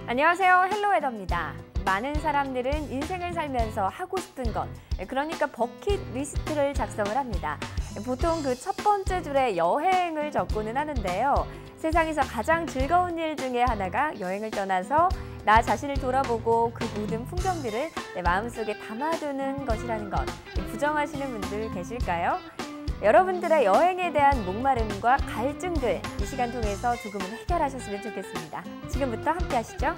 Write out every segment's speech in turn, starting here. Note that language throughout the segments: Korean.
안녕하세요. 헬로웨더입니다. 많은 사람들은 인생을 살면서 하고 싶은 것, 그러니까 버킷리스트를 작성을 합니다. 보통 그 첫 번째 줄에 여행을 적고는 하는데요. 세상에서 가장 즐거운 일 중에 하나가 여행을 떠나서 나 자신을 돌아보고 그 모든 풍경들을 내 마음속에 담아두는 것이라는 것, 부정하시는 분들 계실까요? 여러분들의 여행에 대한 목마름과 갈증들 이 시간 통해서 조금은 해결하셨으면 좋겠습니다. 지금부터 함께 하시죠.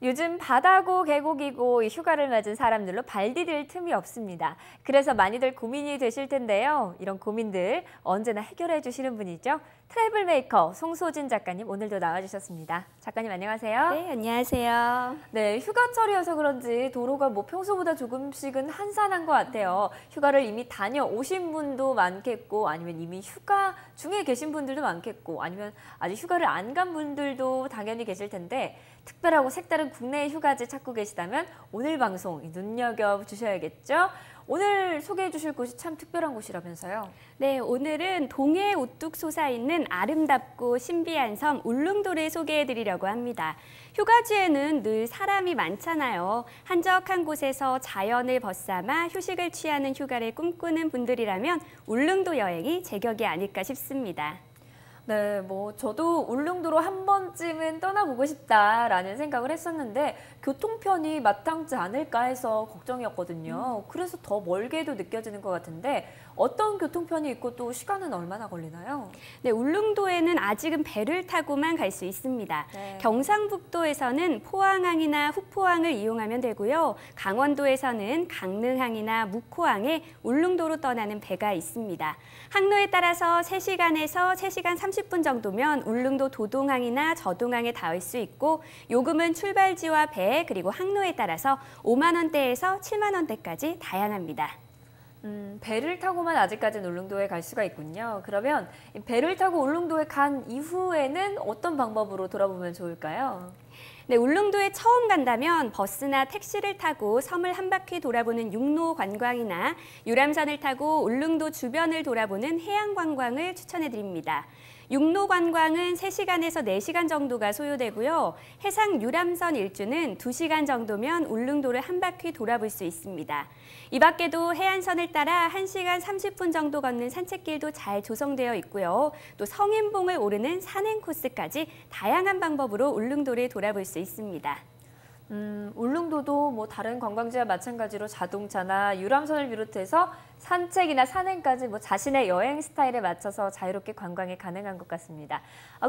요즘 바다고 계곡이고 휴가를 맞은 사람들로 발 디딜 틈이 없습니다. 그래서 많이들 고민이 되실 텐데요. 이런 고민들 언제나 해결해 주시는 분이죠. 트래블 메이커 송소진 작가님 오늘도 나와주셨습니다. 작가님 안녕하세요. 네, 안녕하세요. 네, 휴가철이어서 그런지 도로가 평소보다 조금씩은 한산한 것 같아요. 휴가를 이미 다녀오신 분도 많겠고 아니면 이미 휴가 중에 계신 분들도 많겠고 아니면 아직 휴가를 안 간 분들도 당연히 계실 텐데 특별하고 색다른 국내 휴가지 찾고 계시다면 오늘 방송 눈여겨주셔야겠죠? 오늘 소개해 주실 곳이 참 특별한 곳이라면서요? 네, 오늘은 동해에 우뚝 솟아있는 아름답고 신비한 섬 울릉도를 소개해 드리려고 합니다. 휴가지에는 늘 사람이 많잖아요. 한적한 곳에서 자연을 벗삼아 휴식을 취하는 휴가를 꿈꾸는 분들이라면 울릉도 여행이 제격이 아닐까 싶습니다. 네, 저도 울릉도로 한 번쯤은 떠나보고 싶다라는 생각을 했었는데 교통편이 마땅치 않을까 해서 걱정이었거든요. 그래서 더 멀게도 느껴지는 것 같은데 어떤 교통편이 있고 또 시간은 얼마나 걸리나요? 네, 울릉도에는 아직은 배를 타고만 갈 수 있습니다. 네. 경상북도에서는 포항항이나 후포항을 이용하면 되고요. 강원도에서는 강릉항이나 묵호항에 울릉도로 떠나는 배가 있습니다. 항로에 따라서 3시간에서 3시간 30분 정도면 울릉도 도동항이나 저동항에 닿을 수 있고 요금은 출발지와 배 그리고 항로에 따라서 5만 원대에서 7만 원대까지 다양합니다. 배를 타고만 아직까지는 울릉도에 갈 수가 있군요. 그러면 배를 타고 울릉도에 간 이후에는 어떤 방법으로 돌아보면 좋을까요? 네, 울릉도에 처음 간다면 버스나 택시를 타고 섬을 한 바퀴 돌아보는 육로 관광이나 유람선을 타고 울릉도 주변을 돌아보는 해양 관광을 추천해 드립니다. 육로 관광은 3시간에서 4시간 정도가 소요되고요. 해상 유람선 일주는 2시간 정도면 울릉도를 한 바퀴 돌아볼 수 있습니다. 이 밖에도 해안선을 따라 1시간 30분 정도 걷는 산책길도 잘 조성되어 있고요. 또 성인봉을 오르는 산행 코스까지 다양한 방법으로 울릉도를 돌아볼 수 있습니다. 울릉도도 다른 관광지와 마찬가지로 자동차나 유람선을 비롯해서 산책이나 산행까지 자신의 여행 스타일에 맞춰서 자유롭게 관광이 가능한 것 같습니다.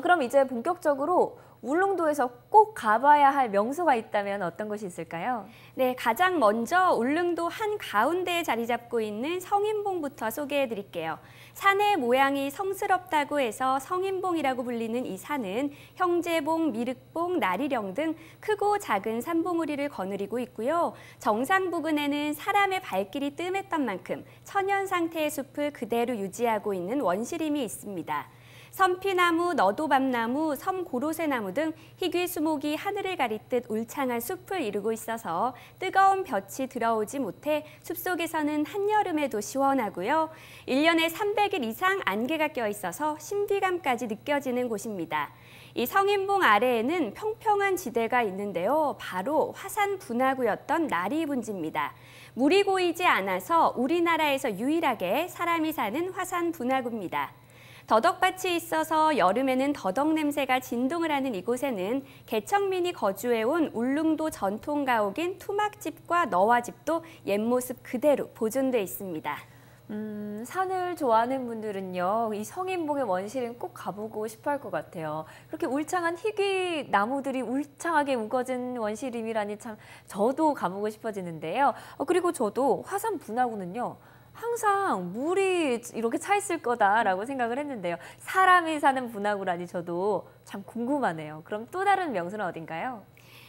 그럼 이제 본격적으로 울릉도에서 꼭 가봐야 할 명소가 있다면 어떤 곳이 있을까요? 네, 가장 먼저 울릉도 한가운데에 자리 잡고 있는 성인봉부터 소개해 드릴게요. 산의 모양이 성스럽다고 해서 성인봉이라고 불리는 이 산은 형제봉, 미륵봉, 나리령 등 크고 작은 산봉우리를 거느리고 있고요. 정상 부근에는 사람의 발길이 뜸했던 만큼 천연 상태의 숲을 그대로 유지하고 있는 원시림이 있습니다. 섬피나무, 너도밤나무, 섬고로쇠나무 등 희귀 수목이 하늘을 가리듯 울창한 숲을 이루고 있어서 뜨거운 볕이 들어오지 못해 숲속에서는 한여름에도 시원하고요. 1년에 300일 이상 안개가 껴 있어서 신비감까지 느껴지는 곳입니다. 이 성인봉 아래에는 평평한 지대가 있는데요. 바로 화산 분화구였던 나리분지입니다. 물이 고이지 않아서 우리나라에서 유일하게 사람이 사는 화산 분화구입니다. 더덕밭이 있어서 여름에는 더덕 냄새가 진동을 하는 이곳에는 개척민이 거주해온 울릉도 전통 가옥인 투막집과 너와집도 옛 모습 그대로 보존돼 있습니다. 산을 좋아하는 분들은요, 이 성인봉의 원시림 꼭 가보고 싶어 할 것 같아요. 그렇게 울창한 희귀 나무들이 울창하게 우거진 원시림이라니 참 저도 가보고 싶어지는데요. 그리고 저도 화산 분화구는요, 항상 물이 이렇게 차 있을 거다라고 생각을 했는데요. 사람이 사는 분화구라니 저도 참 궁금하네요. 그럼 또 다른 명소는 어딘가요?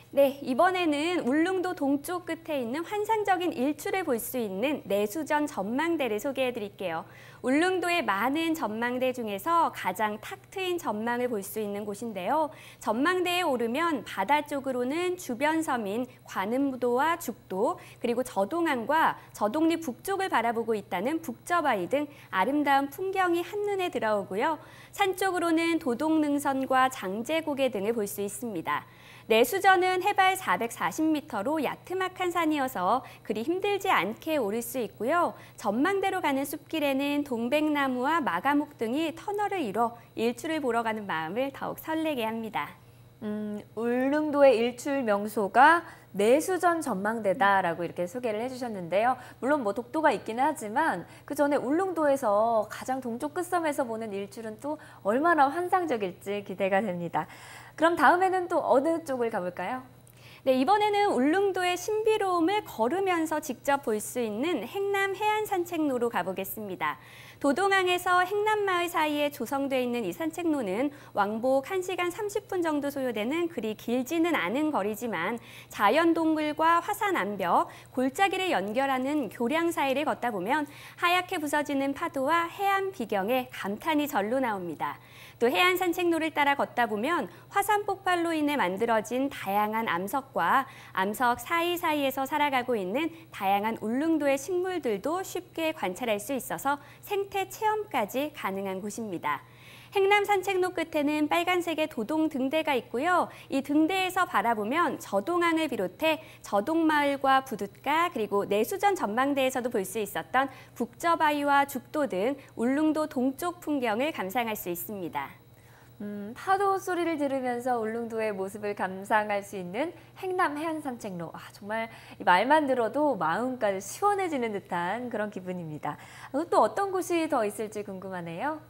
네, 이번에는 울릉도 동쪽 끝에 있는 환상적인 일출을 볼 수 있는 내수전 전망대를 소개해 드릴게요. 울릉도의 많은 전망대 중에서 가장 탁 트인 전망을 볼 수 있는 곳인데요. 전망대에 오르면 바다 쪽으로는 주변 섬인 관음도와 죽도, 그리고 저동항과 저동리 북쪽을 바라보고 있다는 북저바위 등 아름다운 풍경이 한눈에 들어오고요. 산 쪽으로는 도동능선과 장제고개 등을 볼 수 있습니다. 내수전은 해발 440m로 야트막한 산이어서 그리 힘들지 않게 오를 수 있고요. 전망대로 가는 숲길에는 동백나무와 마가목 등이 터널을 이뤄 일출을 보러 가는 마음을 더욱 설레게 합니다. 울릉도의 일출 명소가 내수전 전망대다라고 이렇게 소개를 해주셨는데요. 물론 뭐 독도가 있기는 하지만 그 전에 울릉도에서 가장 동쪽 끝섬에서 보는 일출은 또 얼마나 환상적일지 기대가 됩니다. 그럼 다음에는 또 어느 쪽을 가볼까요? 네, 이번에는 울릉도의 신비로움을 걸으면서 직접 볼 수 있는 행남 해안 산책로로 가보겠습니다. 도동항에서 행남마을 사이에 조성되어 있는 이 산책로는 왕복 1시간 30분 정도 소요되는 그리 길지는 않은 거리지만 자연동굴과 화산암벽, 골짜기를 연결하는 교량 사이를 걷다 보면 하얗게 부서지는 파도와 해안 비경에 감탄이 절로 나옵니다. 또 해안 산책로를 따라 걷다 보면 화산 폭발로 인해 만들어진 다양한 암석과 암석 사이사이에서 살아가고 있는 다양한 울릉도의 식물들도 쉽게 관찰할 수 있어서 생태 체험까지 가능한 곳입니다. 행남 산책로 끝에는 빨간색의 도동 등대가 있고요. 이 등대에서 바라보면 저동항을 비롯해 저동마을과 부둣가 그리고 내수전 전망대에서도 볼 수 있었던 북저바위와 죽도 등 울릉도 동쪽 풍경을 감상할 수 있습니다. 파도 소리를 들으면서 울릉도의 모습을 감상할 수 있는 행남 해안 산책로. 정말 말만 들어도 마음까지 시원해지는 듯한 그런 기분입니다. 또 어떤 곳이 더 있을지 궁금하네요.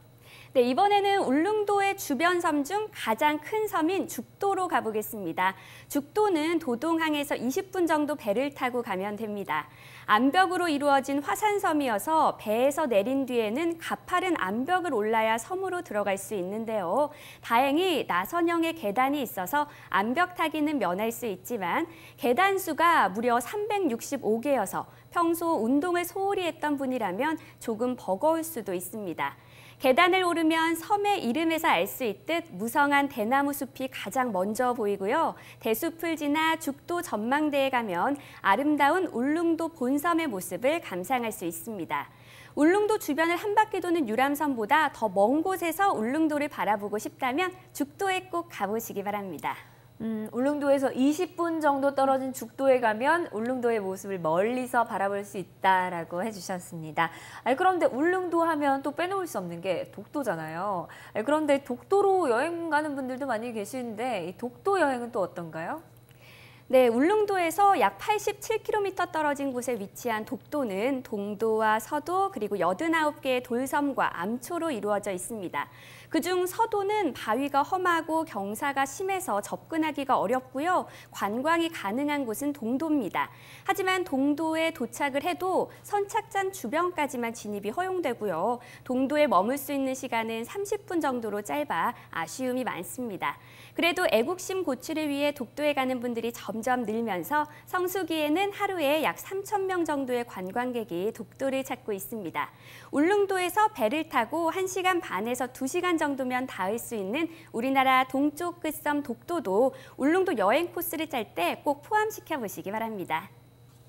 네, 이번에는 울릉도의 주변 섬 중 가장 큰 섬인 죽도로 가보겠습니다. 죽도는 도동항에서 20분 정도 배를 타고 가면 됩니다. 암벽으로 이루어진 화산섬이어서 배에서 내린 뒤에는 가파른 암벽을 올라야 섬으로 들어갈 수 있는데요. 다행히 나선형의 계단이 있어서 암벽 타기는 면할 수 있지만 계단 수가 무려 365개여서 평소 운동을 소홀히 했던 분이라면 조금 버거울 수도 있습니다. 계단을 오르면 섬의 이름에서 알 수 있듯 무성한 대나무 숲이 가장 먼저 보이고요. 대숲을 지나 죽도 전망대에 가면 아름다운 울릉도 본섬의 모습을 감상할 수 있습니다. 울릉도 주변을 한 바퀴 도는 유람선보다 더 먼 곳에서 울릉도를 바라보고 싶다면 죽도에 꼭 가보시기 바랍니다. 울릉도에서 20분 정도 떨어진 죽도에 가면 울릉도의 모습을 멀리서 바라볼 수 있다라고 해주셨습니다. 그런데 울릉도 하면 또 빼놓을 수 없는 게 독도잖아요. 그런데 독도로 여행 가는 분들도 많이 계시는데 이 독도 여행은 또 어떤가요? 네, 울릉도에서 약 87km 떨어진 곳에 위치한 독도는 동도와 서도 그리고 89개의 돌섬과 암초로 이루어져 있습니다. 그중 서도는 바위가 험하고 경사가 심해서 접근하기가 어렵고요. 관광이 가능한 곳은 동도입니다. 하지만 동도에 도착을 해도 선착장 주변까지만 진입이 허용되고요. 동도에 머물 수 있는 시간은 30분 정도로 짧아 아쉬움이 많습니다. 그래도 애국심 고취를 위해 독도에 가는 분들이 점점 늘면서 성수기에는 하루에 약 3,000명 정도의 관광객이 독도를 찾고 있습니다. 울릉도에서 배를 타고 1시간 반에서 2시간 정도면 닿을 수 있는 우리나라 동쪽 끝섬 독도도 울릉도 여행 코스를 짤 때 꼭 포함시켜 보시기 바랍니다.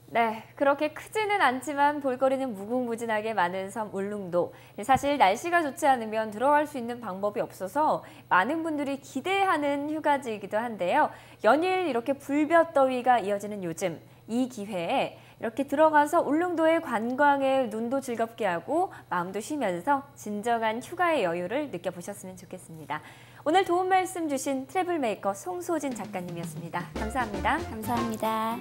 네, 그렇게 크지는 않지만 볼거리는 무궁무진하게 많은 섬 울릉도. 사실 날씨가 좋지 않으면 들어갈 수 있는 방법이 없어서 많은 분들이 기대하는 휴가지이기도 한데요. 연일 이렇게 불볕더위가 이어지는 요즘 이 기회에 이렇게 들어가서 울릉도의 관광에 눈도 즐겁게 하고 마음도 쉬면서 진정한 휴가의 여유를 느껴보셨으면 좋겠습니다. 오늘 도움 말씀 주신 트래블메이커 송소진 작가님이었습니다. 감사합니다. 감사합니다.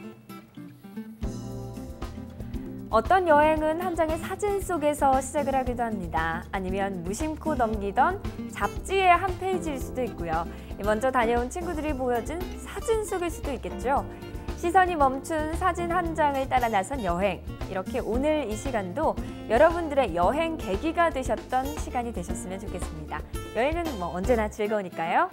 어떤 여행은 한 장의 사진 속에서 시작을 하기도 합니다. 아니면 무심코 넘기던 잡지의 한 페이지일 수도 있고요. 먼저 다녀온 친구들이 보여준 사진 속일 수도 있겠죠. 시선이 멈춘 사진 한 장을 따라 나선 여행. 이렇게 오늘 이 시간도 여러분들의 여행 계기가 되셨던 시간이 되셨으면 좋겠습니다. 여행은 언제나 즐거우니까요.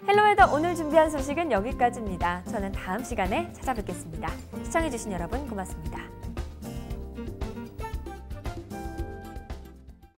헬로웨더 오늘 준비한 소식은 여기까지입니다. 저는 다음 시간에 찾아뵙겠습니다. 시청해주신 여러분 고맙습니다.